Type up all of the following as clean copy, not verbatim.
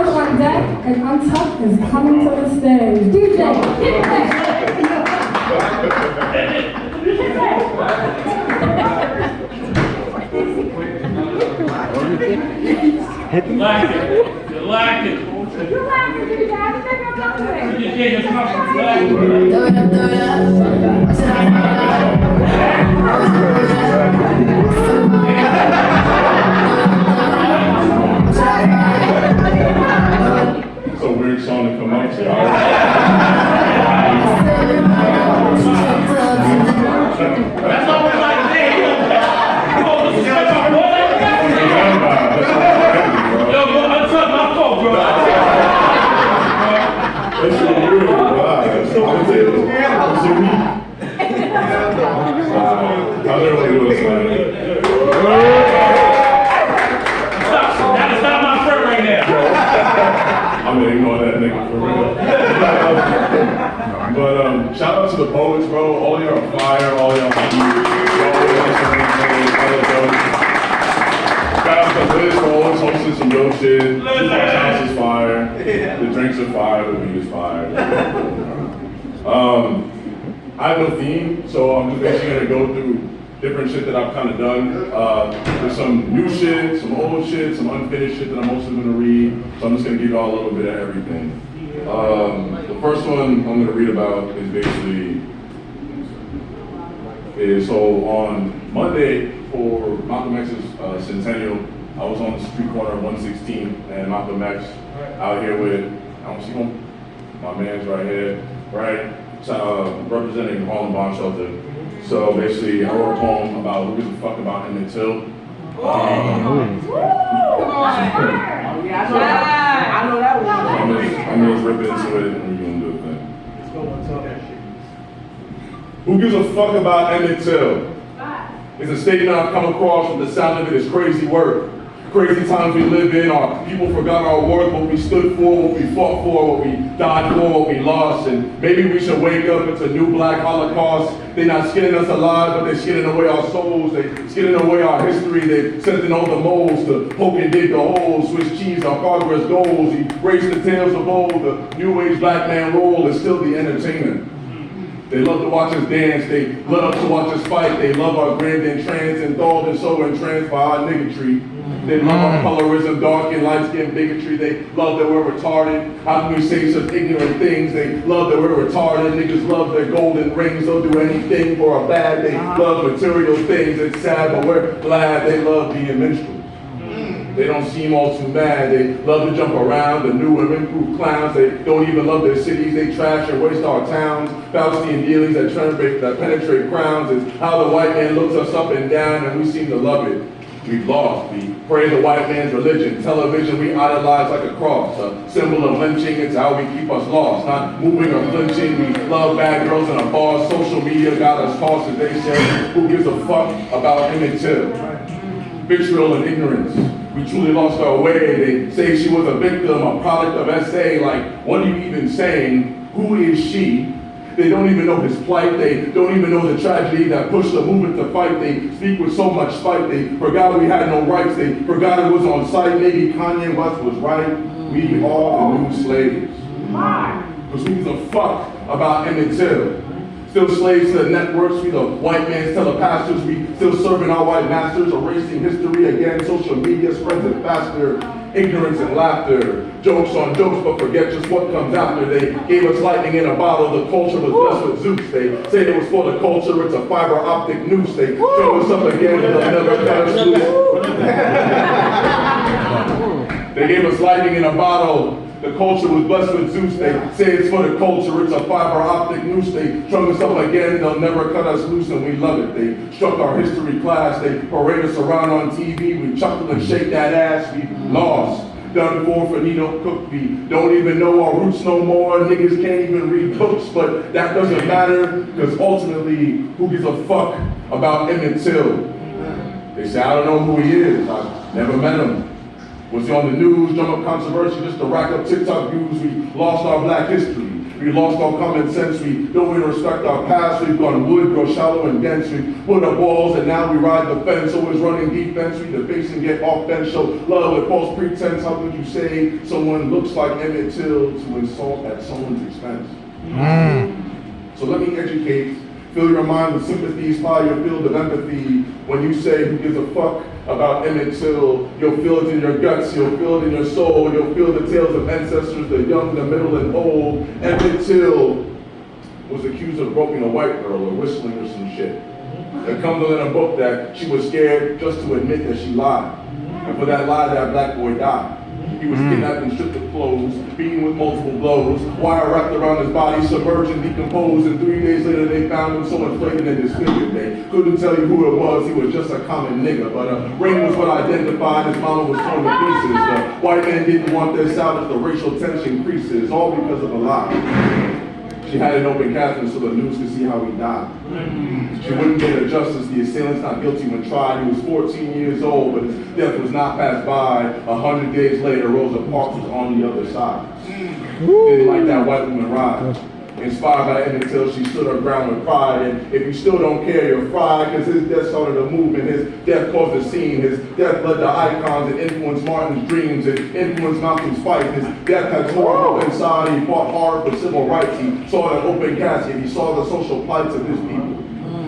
Joke on deck and Untucked is coming to the stage. DJ, hit that! Like it. You like it. You laugh at DJ, I don't think I'm done with You it. just gave us something. You like it. It's a weird song to come up to. That's all we like to hear. Yo, untuck my phone, bro. That's so weird. Wow. I'm gonna say it's weird. How's everybody doing tonight? That's not my shirt right now. I'm gonna ignore that nigga for real. But shout out to the poets, bro. All y'all are fire. All y'all are shout out to Liz for always hosting some dope shit. The house is fire. The drinks are fire. The weed is fire. I have no theme, so I'm just basically gonna go through different shit that I've kind of done. There's some new shit, some old shit, some unfinished shit that I'm also gonna read. So I'm just gonna give you all a little bit of everything. The first one I'm gonna read about is basically, so on Monday for Malcolm X's centennial, I was on the street corner of 116 and Malcolm X out here with, I don't see him, my man's right here, right? Representing the Harlem Bomb Shelter. So basically, I wrote a poem about who gives a fuck about Emmett Till. Yeah, I know that one. I'm gonna rip into it and we're gonna do a thing. Let's go and tell that shit. Who gives a fuck about Emmett Till? It's a statement I've come across from the sound of it is crazy work. Crazy times we live in, our people forgot our worth, what we stood for, what we fought for, what we died for, what we lost, and maybe we should wake up. It's a new black holocaust. They're not skinning us alive, but they're skinning away our souls. They're skinning away our history. They're sending all the moles to poke and dig the holes, Swiss cheese, our progress goals, erase the tales of old. The new age black man role is still the entertainer. They love to watch us dance, they love to watch us fight, they love our grand entrance, enthralled and so entranced by our niggatry. They love our colorism, dark and light skin bigotry, they love that we're retarded. How can we say such ignorant things? They love that we're retarded, niggas love their golden rings, they'll do anything for a bag, they love material things, it's sad but we're glad they love being minstrels. They don't seem all too mad. They love to jump around, the new and improved clowns. They don't even love their cities. They trash and waste our towns. Faustian dealings that penetrate crowns is how the white man looks us up and down, and we seem to love it. We've lost. We pray the white man's religion. Television we idolize like a cross. A symbol of lynching, it's how we keep us lost. Not moving or flinching. We love bad girls in a bar. Social media got us tossed, as they say. Who gives a fuck about Emmett Till? Vitriol and ignorance. We truly lost our way. They say she was a victim, a product of SA. Like, what are you even saying? Who is she? They don't even know his plight. They don't even know the tragedy that pushed the movement to fight. They speak with so much spite. They forgot we had no rights. They forgot it was on sight. Maybe Kanye West was right. We are the new slaves. Because who gives a fuck about Emmett Till? Still slaves to the networks, we the white man's telepastors, we still serving our white masters, erasing history again, social media spreads it faster, ignorance and laughter, jokes on jokes, but forget just what comes after. They gave us lightning in a bottle, the culture was blessed with Zeus. They say it was for the culture, it's a fiber optic noose. They throw us up again, they'll never cut us loose. They gave us lightning in a bottle. The culture was blessed with Zeus. They say it's for the culture. It's a fiber optic noose. They strung us up again. They'll never cut us loose, and we love it. They struck our history class. They parade us around on TV. We chuckle and shake that ass. We lost. Done for Finito Cook. We don't even know our roots no more. Niggas can't even read books, but that doesn't matter because ultimately, who gives a fuck about Emmett Till? They say, I don't know who he is. I've never met him. Was he on the news, drum up controversy just to rack up TikTok views? We lost our black history. We lost our common sense. We don't even respect our past. We've gone wood, grow shallow and dense. We put up walls and now we ride the fence. Always running defense. We deface and get off bench. Show love with false pretense. How could you say someone looks like Emmett Till to insult at someone's expense? So let me educate. Fill your mind with sympathy, inspire your field of empathy. When you say who gives a fuck about Emmett Till, you'll feel it in your guts, you'll feel it in your soul, you'll feel the tales of ancestors, the young, the middle, and old. Emmett Till was accused of groping a white girl or whistling or some shit. It comes in a book that she was scared just to admit that she lied. And for that lie, that black boy died. He was kidnapped and stripped of clothes, beaten with multiple blows, wire wrapped around his body, submerged and decomposed, and 3 days later they found him so inflated and disfigured. They couldn't tell you who it was, he was just a common nigga, but a ring was what identified, his mama was torn to pieces. The white man didn't want this out as the racial tension increases, all because of a lie. She had an open casket so the news could see how he died. She wouldn't get her justice. The assailant's not guilty when tried. He was 14 years old, but his death was not passed by. 100 days later, Rosa Parks was on the other side. Didn't like that white woman ride. Inspired by Emmett Till, she stood her ground with pride. And if you still don't care, you're fried, because his death started a movement. His death caused a scene. His death led to icons. It influenced Martin's dreams. It influenced Malcolm's fight. His death had torn up inside. He fought hard for civil rights. He saw that open casket. He saw the social plights of his people.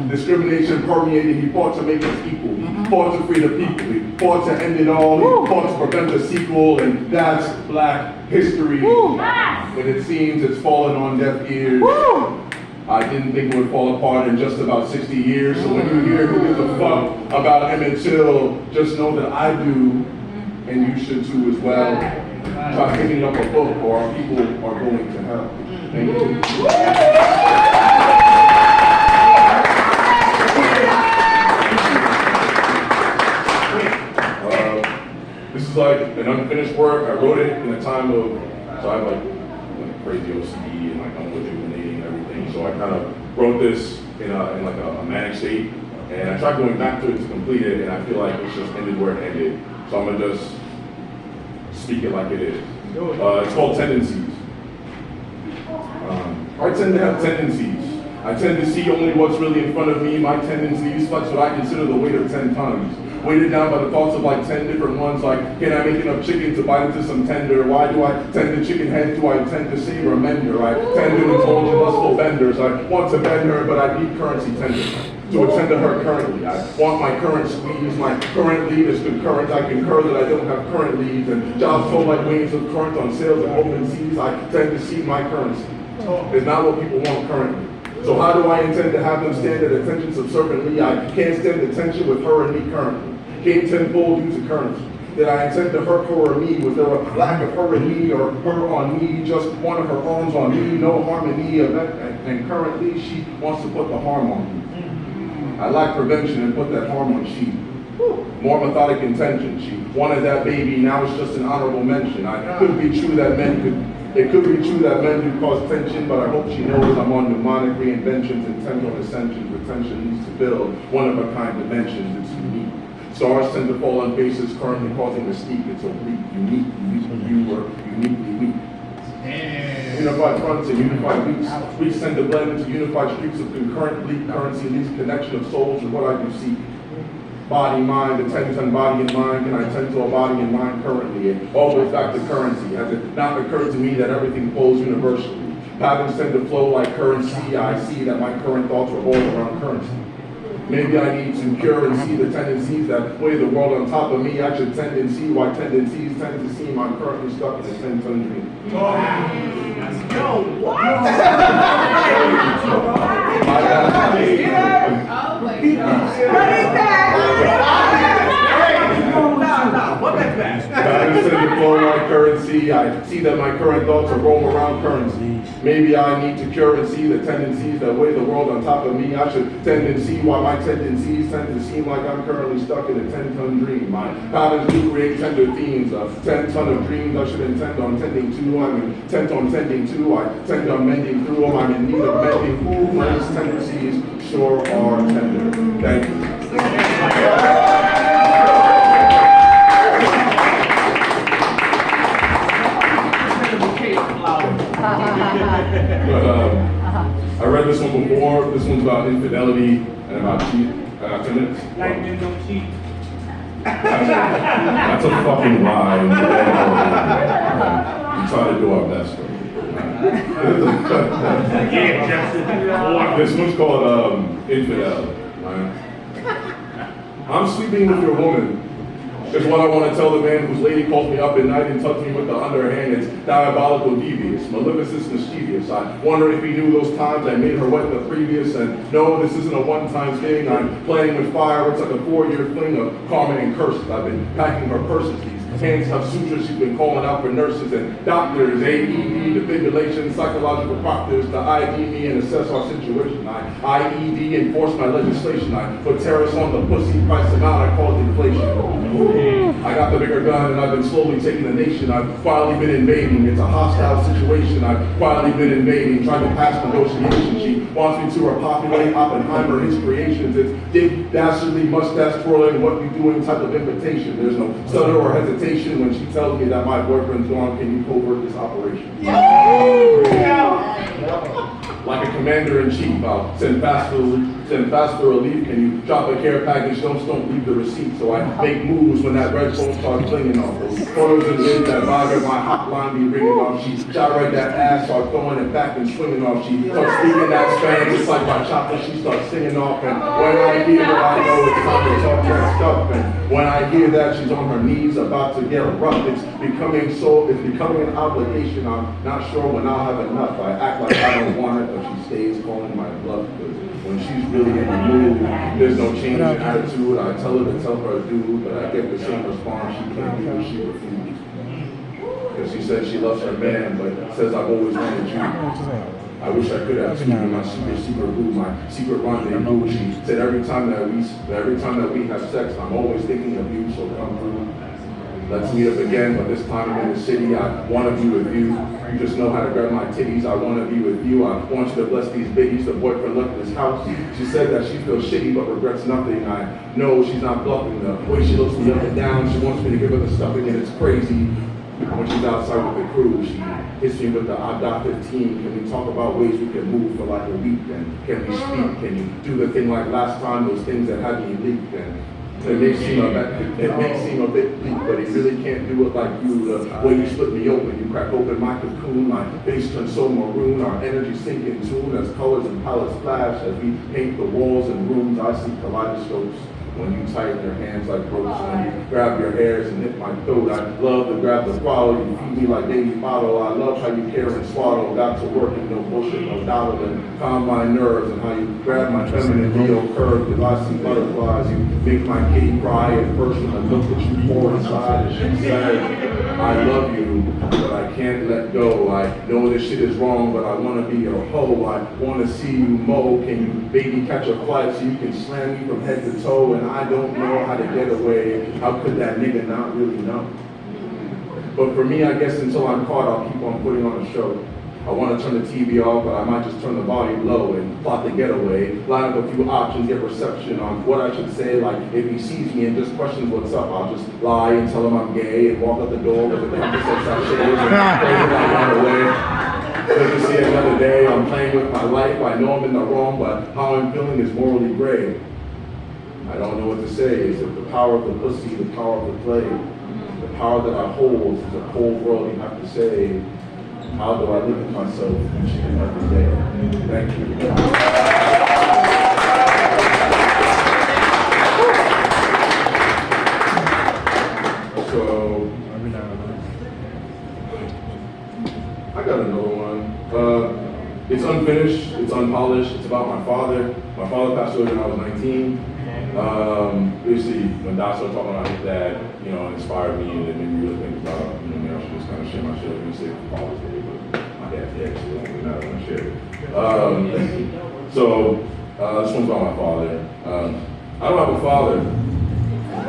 Discrimination permeated. He fought to make us equal. He fought to free the people. He fought to end it all. He fought to prevent a sequel. And that's black history. But it seems it's fallen on deaf ears. I didn't think it would fall apart in just about 60 years. So when you hear who gives a fuck about Emmett Till, just know that I do, and you should too as well. Try picking up a book or our people are going to hell. Thank you. This is like an unfinished work. I wrote it in a time of, so I have like crazy OCD and like I'm rejuvenating and everything. So I kind of wrote this in like a manic state, and I tried going back to it to complete it, and I feel like it's just ended where it ended. So I'm gonna just speak it like it is. It's called Tendencies. I tend to have tendencies. I tend to see only what's really in front of me. My tendencies flex what I consider the weight of 10 tons. Weighted down by the thoughts of like 10 different ones, like, can I make enough chicken to bite into some tender? Why do I tend to chicken head? Do I tend to save or mender? I tend to indulge in lustful benders. I want to bend her, but I need currency tender to attend to her currently. I want my current squeeze, my current lead is concurrent. I concur that I don't have current leads, and jobs sold like waves of current on sales of open seas. I tend to see my currency. It's not what people want currently. So how do I intend to have them stand at attention subserviently? I can't stand the tension with her and me currently. Gain tenfold due to currency. That I intend to hurt her or me. Was there a lack of her in me or her on me? Just one of her arms on me, no harmony. And currently she wants to put the harm on me. I lack prevention and put that harm on she. More methodic intention. She wanted that baby, now it's just an honorable mention. It could be true that men do cause tension, but I hope she knows I'm on mnemonic reinventions, intent on ascensions, retention needs to build one-of-a-kind dimensions. It's unique. Stars tend to fall on faces currently causing mystique. It's oblique, unique, you were uniquely weak. Unified fronts and unified weeks. Weeks tend to blend into unified streaks of concurrent bleak currency, leads connection of souls and what I do seek. Body, mind, attend on body and mind. Can I tend to a body and mind currently? And always back to currency. Has it not occurred to me that everything flows universally? Patterns tend to flow like currency. I see that my current thoughts revolve around currency. Maybe I need to cure and see the tendencies that weigh the world on top of me. I should tend and see why tendencies tend to seem I'm currently stuck in a 10-ton dream. Yo, what? Patterns tend to flow like currency. I see that my current thoughts are roam around currency. Maybe I need to cure and see the tendencies that weigh the world on top of me. I should tend and see why my tendencies tend to seem like I'm currently stuck in a 10-ton dream. My patterns do create tender themes. A 10-ton of dreams I should intend on tending to. I'm intent on tending to. I tend on mending through them. I'm in need of mending through. My tendencies sure are tender. Thank you. Loud. I read this one before. This one's about infidelity and about cheat. I got 10 minutes. Black men don't cheat. That's a fucking lie. We try to do our best. Yeah, Justin. This one's called Infidel. Right? I'm sleeping with your woman. Is what I want to tell the man whose lady calls me up at night and tucks me with the underhand. It's diabolical, devious, maleficent, mischievous. I wonder if he knew those times I made her wet the previous. And no, this isn't a one-time thing. I'm playing with fire. It's like a 4-year fling of karma and curses. I've been packing her purses. These hands have sutures. She's been calling out for nurses and doctors, AED, defibrillation, psychological proctors to ID me and assess our situation. I IED enforce my legislation. I put tariffs on the pussy, price them out. I call it inflation. I got the bigger gun and I've been slowly taking the nation. I've quietly been invading. It's a hostile situation. I've quietly been invading, trying to pass negotiation. She wants me to repopulate Oppenheimer, his creations. It's dick, dastardly, mustache twirling, what you doing type of invitation. There's no stutter or hesitation when she tells me that my boyfriend's gone. Can you covert this operation? Like a commander-in-chief, I'll send fast for relief. Can you drop a care package? Don't leave the receipt. So I make moves when that red phone starts clinging off. Those photos and lids that vibrate my hotline be ringing off. She gyrate that ass, start throwing it back and swinging off. She starts speaking that Spanish, it's like my chopper. She starts singing off. And when I hear that, I know it's time to talk that stuff. And when I hear that, she's on her knees about to get rough. It's becoming an obligation. I'm not sure when I'll have enough. I act like I don't want it, but she stays calling my bluff. When she's really in the mood, there's no change in attitude. I tell her to tell her dude, but I get the same response. She can't do it, she refuses. Because she says she loves her man, but says I've always wanted you. I wish I could have seen my secret boo, my secret rendezvous. She said every time that we have sex, I'm always thinking of you, so come through. Let's meet up again, but this time I'm in the city. I want to be with you. You just know how to grab my titties. I want to be with you. I want you to bless these biggies. The boyfriend left his house. She said that she feels shitty but regrets nothing. I know she's not bluffing. The way she looks me up and down, she wants me to give her the stuffing, and it's crazy. When she's outside with the crew, she hits me with the I got 15. Can we talk about ways we can move for like a week? And can we speak? Can you do the thing like last time, those things that had me leaked? And it may seem a bit bleak, but he really can't do it like you. The way you split me open, you crack open my cocoon, my face turns so maroon, our energy sink in tune as colors and palettes flash. As we paint the walls and rooms, I see kaleidoscopes. When you tighten your hands like ropes, when you grab your hairs and hit my throat, I love to grab the throttle. You feed me like baby bottle. I love how you care and swaddle. Got to work and no bullshit, no dawdle, and calm my nerves. And how you grab my feminine Leo curve. Till I see butterflies. You make my kitty cry in person. The milk that you pour inside. And she said, I love you, but I can't let go. I know this shit is wrong, but I want to be your hoe. I want to see you mow. Can you baby catch a flight so you can slam me from head to toe? And I don't know how to get away. How could that nigga not really know? But for me, I guess until I'm caught, I'll keep on putting on a show. I want to turn the TV off, but I might just turn the volume low and plot the getaway. Line up a few options, get reception on what I should say. Like if he sees me and just questions what's up, I'll just lie and tell him I'm gay and walk out the door with a couple sex sachets and close it out away. Good to see another day. I'm playing with my life. I know I'm in the wrong, but how I'm feeling is morally gray. I don't know what to say. Is it the power of the pussy, the power of the play? The power that I hold is a cold world you have to say. How do I live with myself each and every day? Thank you. So, I got another one. It's unfinished, it's unpolished, it's about my father. My father passed away when I was 19. Basically, when Doc started talking about his dad, it inspired me and it made me really think about, maybe I should just kind of share my shit. Let me say Father's Day, but my dad's dead, so I don't want to share it. This one's about my father. I don't have a father.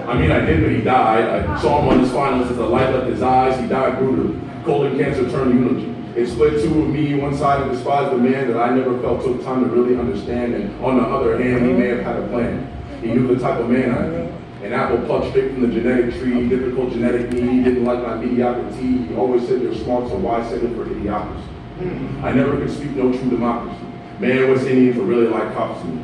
I mean, I did, but he died. I saw him on his finals as the light left his eyes. He died brutally. Colon cancer turned eulogy. It split two of me. One side I despised the man that I never felt took time to really understand, and on the other hand, he may have had a plan. He knew the type of man I'd be. An apple plucked straight from the genetic tree, difficult genetic need, didn't like my mediocrity. He always said you're smart, so why settle for idiocracy? I never could speak no true democracy. Man, what's Indians would really like cops to me.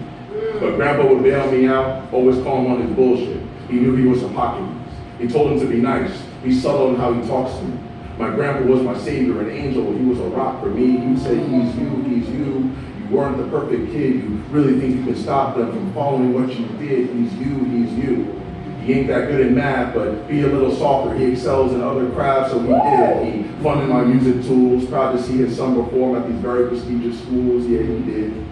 But Grandpa would bail me out, always call him on his bullshit. He knew he was Hippocrates. He told him to be nice, be subtle in how he talks to me. My grandpa was my savior, an angel. He was a rock for me. He would say, he's you, he's you. You weren't the perfect kid. You really think you can stop them from following what you did. He's you, he's you. He ain't that good in math, but be a little softer. He excels in other crafts, so he did. He funded my music tools, proud to see his son perform at these very prestigious schools. Yeah, he did.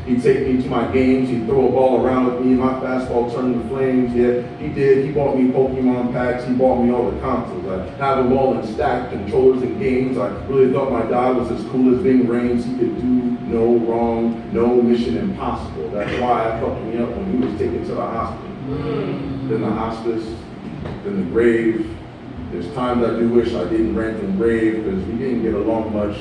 He'd take me to my games, he'd throw a ball around with me, my fastball turned to flames. Yeah, he did. He bought me Pokemon packs, he bought me all the consoles. I had them all in stacked controllers and games. I really thought my dad was as cool as Ving Rhames. He could do no wrong, no mission impossible. That's why I fucked me up when he was taken to the hospital. Then the hospice, then the grave. There's times I do wish I didn't rant and rave because we didn't get along much.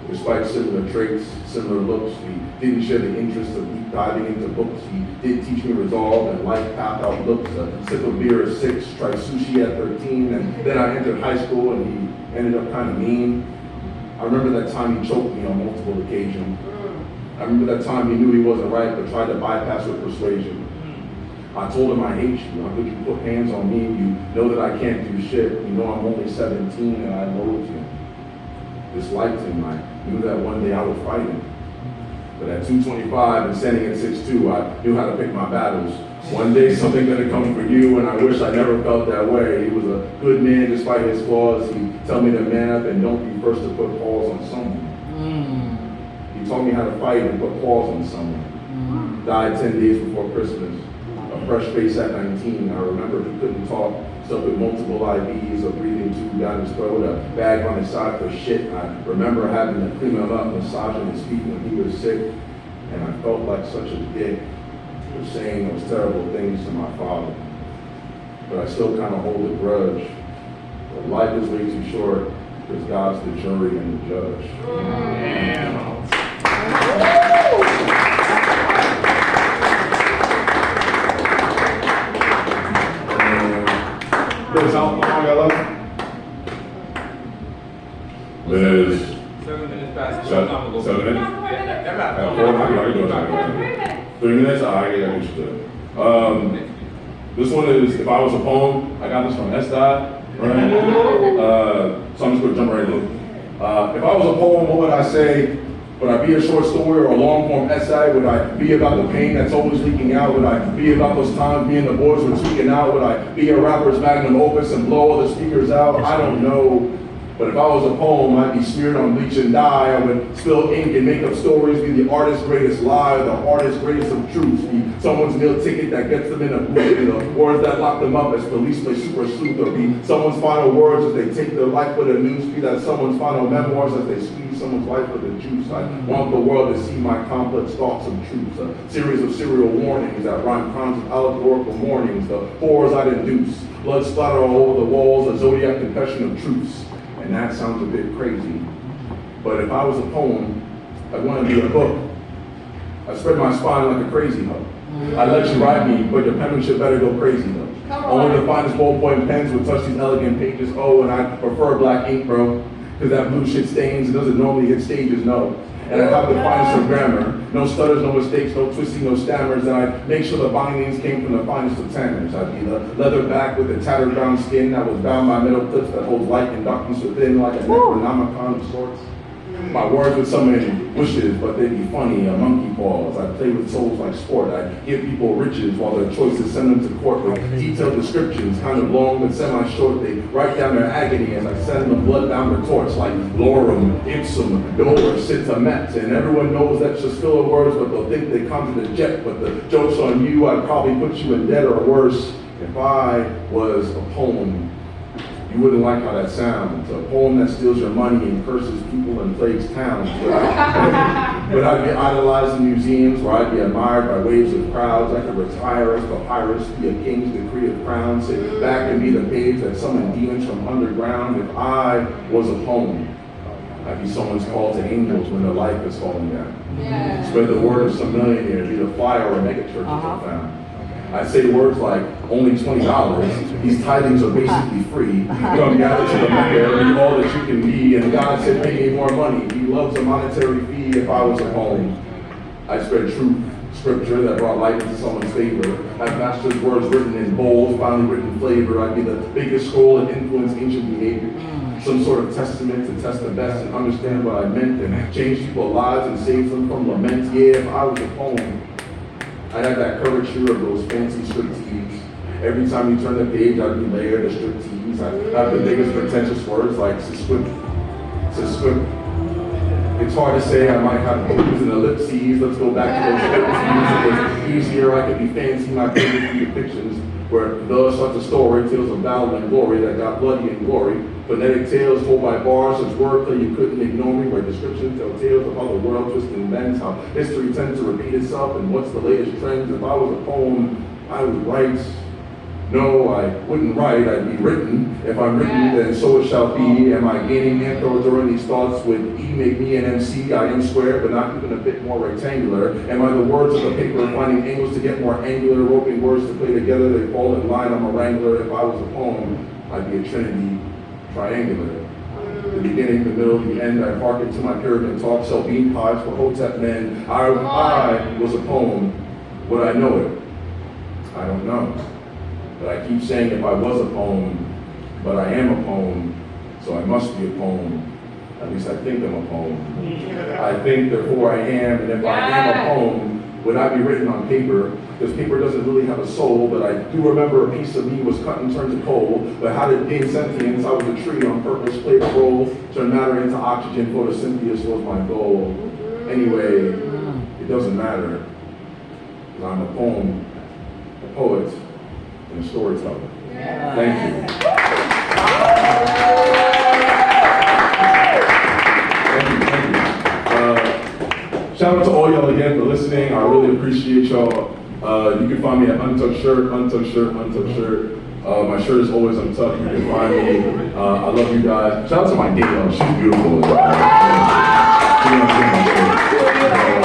Despite similar traits, similar looks, we didn't share the interest of deep diving into books. He did teach me resolve and life path outlooks. A sip of beer at 6, tried sushi at 13, and then I entered high school and he ended up kind of mean. I remember that time he choked me on multiple occasions. I remember that time he knew he wasn't right but tried to bypass with persuasion. I told him I hate you. How could you put hands on me? You know that I can't do shit. You know I'm only 17 and I loathed him. Disliked him. I knew that one day I would fight him. But at 225 and standing at 6'2", I knew how to pick my battles. One day something's gonna come for you, and I wish I never felt that way. He was a good man despite his flaws. He'd tell me to man up and don't be first to put paws on someone. He taught me how to fight and put paws on someone. Died 10 days before Christmas. A fresh face at 19. I remember he couldn't talk. Stuck with multiple IVs, a breathing tube down his throat, a bag on his side for shit. I remember having to clean him up, massaging his feet when he was sick, and I felt like such a dick for saying those terrible things to my father. But I still kind of hold a grudge. But life is way too short because God's the jury and the judge. Liz, how long I got left? Liz. 7 minutes past. 7 minutes? Yeah, 3 minutes? I get interested. This one is, if I was a poem, I got this from S-Dot, right? So I'm just gonna jump right in. If I was a poem, what would I say? Would I be a short story or a long form essay? Would I be about the pain that's always leaking out? Would I be about those times me and the boys were tweaking out? Would I be a rapper's magnum opus and blow all the speakers out? I don't know. But if I was a poem, I'd be smeared on bleach and dye. I would spill ink and make up stories, be the artist's greatest lie, the artist's greatest of truths, be someone's meal ticket that gets them in a booth, be the words that lock them up as police play super sleuth, or be someone's final words as they take their life for the news, be that someone's final memoirs as they squeeze someone's life for the juice. I want the world to see my complex thoughts and truths, a series of serial warnings that rhyme crimes with allegorical mornings, the horrors I'd induce, blood splatter all over the walls, a zodiac confession of truths. And that sounds a bit crazy. But if I was a poem, I'd want to be a book. I'd spread my spine like a crazy hoe. I'd let you ride me, but your penmanship better go crazy though. Only the finest ballpoint pens would touch these elegant pages. Oh, and I prefer black ink, bro. Because that blue shit stains, it doesn't normally hit stages, no. And I'd have the finest of grammar. No stutters, no mistakes, no twisting, no stammers. And I'd make sure the bindings came from the finest of tanners. I'd be the leather back with the tattered brown skin that was bound by metal clips that holds light and darkness within like a Necronomicon of sorts. My words would summon wishes, but they'd be funny, a monkey paws. I'd play with souls like sport. I'd give people riches while their choices send them to court with detailed descriptions, kind of long but semi-short. They write down their agony as I send them blood-bound retorts like lorem, ipsum, dolor, citamet. And everyone knows that's just filler words, but they'll think they conjured a jet. But the joke's on you, I'd probably put you in debt or worse. If I was a poem, you wouldn't like how that sounds. A poem that steals your money and curses people and plagues towns. But I'd be idolized in museums where I'd be admired by waves of crowds. I could retire as papyrus, be a king's decree of crown, sit back and be the page that summoned demons from underground. If I was a poem, I'd be someone's call to angels when their life is falling down. Spread the word of some millionaire, be the flyer or megachurches are found. I say words like only $20. These tithings are basically free. Come gather to the Mecca and be all that you can be. And God said, pay me more money. He loves a monetary fee if I was a poem. I spread truth, scripture that brought light into someone's favor. I've mastered words written in bold, finely written flavor. I'd be the biggest scroll and influence ancient behavior. Some sort of testament to test the best and understand what I meant and change people's lives and save them from lament. Yeah, if I was a poem, I'd have that curvature of those fancy striptease. Every time you turn the page, I'd be layered of striptease. I'd have the biggest pretentious words like sisquip. It's hard to say, I might have booze and ellipses. Let's go back to those ellipses. It was easier, I could be fancy my favorite depictions where thus such a story, tales of battle and glory that got bloody and gory. Phonetic tales told by bars, such wordplay you couldn't ignore me, where descriptions tell tales of how the world twists and bends, how history tends to repeat itself, and what's the latest trends. If I was a poem, I would write. No, I wouldn't write, I'd be written. If I'm written, then so it shall be. Am I gaining info during these thoughts? Would E make me an MC? I am square, but not even a bit more rectangular. Am I the words of the paper finding angles to get more angular, roping words to play together? They fall in line, I'm a wrangler. If I was a poem, I'd be a trinity, triangular. The beginning, the middle, the end, I hearken to my pyramid talk, sell bean pies for Hotep men. I was a poem. Would I know it? I don't know. But I keep saying if I was a poem, but I am a poem, so I must be a poem. At least I think I'm a poem. I think, therefore I am, and if I am a poem, would I be written on paper? Because paper doesn't really have a soul, but I do remember a piece of me was cut and turned to coal. But how did gain sentience? I was a tree on purpose, played a role, turned matter into oxygen, photosynthesis was my goal. Anyway, it doesn't matter, because I'm a poem, a poet, and a storyteller. Thank you. Shout out to all y'all again for listening. I really appreciate y'all. You can find me at Untucked Shirt. My shirt is always untucked. You can find me. I love you guys. Shout out to my date, though. She's beautiful as well.